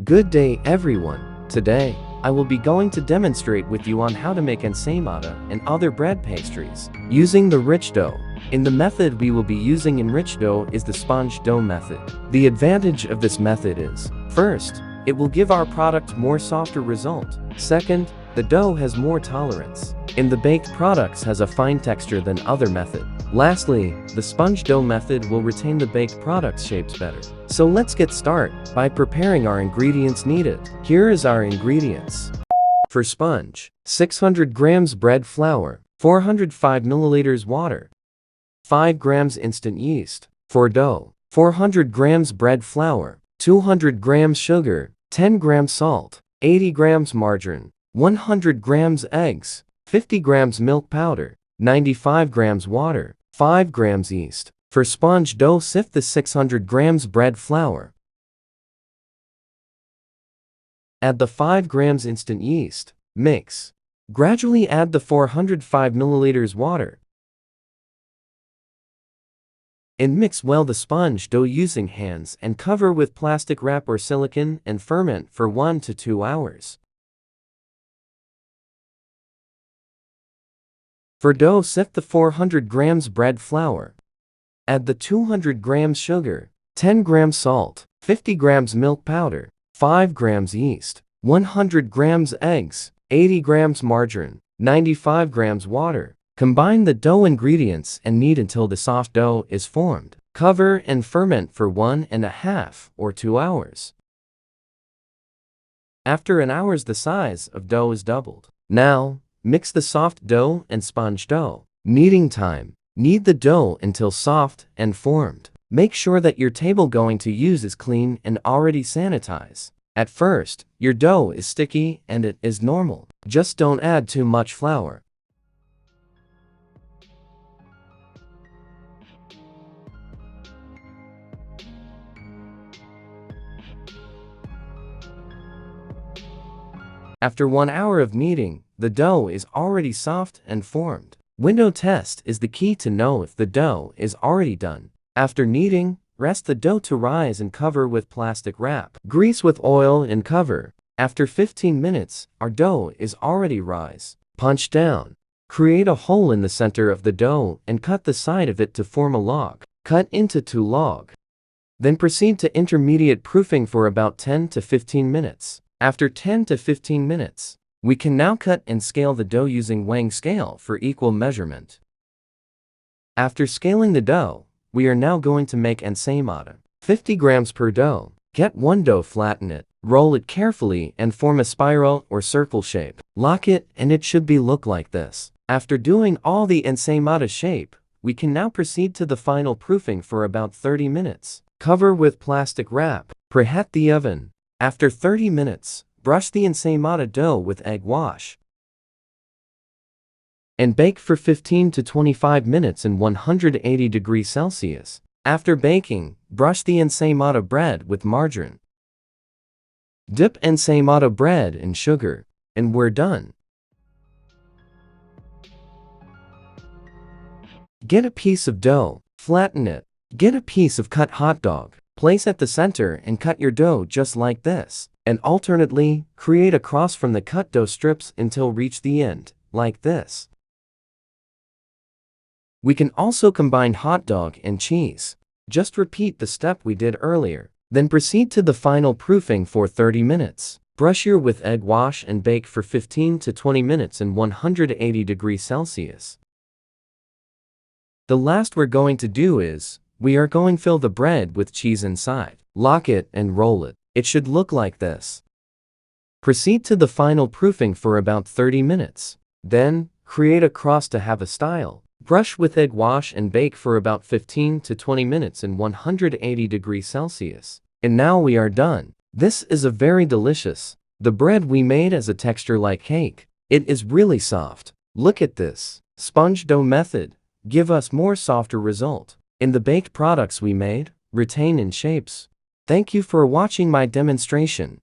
Good day everyone. Today, I will be going to demonstrate with you on how to make ensaymada and other bread pastries using the rich dough. In the method we will be using in rich dough is the sponge dough method. The advantage of this method is, first, it will give our product more softer result. Second, the dough has more tolerance. In the baked products has a fine texture than other method. Lastly, the sponge dough method will retain the baked product's shapes better. So let's get started by preparing our ingredients needed. Here is our ingredients. For sponge, 600 grams bread flour, 405 milliliters water, 5 grams instant yeast. For dough, 400 grams bread flour, 200 grams sugar, 10 grams salt, 80 grams margarine, 100 grams eggs, 50 grams milk powder, 95 grams water, 5 grams yeast. For sponge dough, sift the 600 grams bread flour. Add the 5 grams instant yeast. Mix. Gradually add the 405 milliliters water. And mix well the sponge dough using hands and cover with plastic wrap or silicone and ferment for 1 to 2 hours. For dough, sift the 400 grams bread flour. Add the 200 grams sugar, 10 grams salt, 50 grams milk powder, 5 grams yeast, 100 grams eggs, 80 grams margarine, 95 grams water. Combine the dough ingredients and knead until the soft dough is formed. Cover and ferment for 1.5 or 2 hours. After an hour, the size of dough is doubled. Now, mix the soft dough and sponge dough. Kneading time. Knead the dough until soft and formed. Make sure that your table going to use is clean and already sanitized. At first, your dough is sticky and it is normal. Just don't add too much flour. After 1 hour of kneading, the dough is already soft and formed. Window test is the key to know if the dough is already done. After kneading, rest the dough to rise and cover with plastic wrap. Grease with oil and cover. After 15 minutes, our dough is already rise. Punch down. Create a hole in the center of the dough and cut the side of it to form a log. Cut into 2 log. Then proceed to intermediate proofing for about 10 to 15 minutes. After 10 to 15 minutes, we can now cut and scale the dough using weighing scale for equal measurement. After scaling the dough, we are now going to make ensaymada. 50 grams per dough. Get 1 dough, flatten it, roll it carefully and form a spiral or circle shape. Lock it and it should look like this. After doing all the ensaymada shape, we can now proceed to the final proofing for about 30 minutes. Cover with plastic wrap. Preheat the oven. After 30 minutes, brush the ensaymada dough with egg wash and bake for 15 to 25 minutes in 180 degrees Celsius. After baking, brush the ensaymada bread with margarine. Dip ensaymada bread in sugar, and we're done. Get a piece of dough, flatten it. Get a piece of cut hot dog. Place at the center and cut your dough just like this. And alternately, create a cross from the cut dough strips until reach the end, like this. We can also combine hot dog and cheese. Just repeat the step we did earlier. Then proceed to the final proofing for 30 minutes. Brush your with egg wash and bake for 15 to 20 minutes in 180 degrees Celsius. The last we're going to do is, we are going to fill the bread with cheese inside. Lock it and roll it. It should look like this. Proceed to the final proofing for about 30 minutes. Then, create a cross to have a style. Brush with egg wash and bake for about 15 to 20 minutes in 180 degrees Celsius. And now we are done. This is a very delicious. The bread we made has a texture like cake. It is really soft. Look at this. Sponge dough method. Give us more softer result. In the baked products we made, retain in shapes. Thank you for watching my demonstration.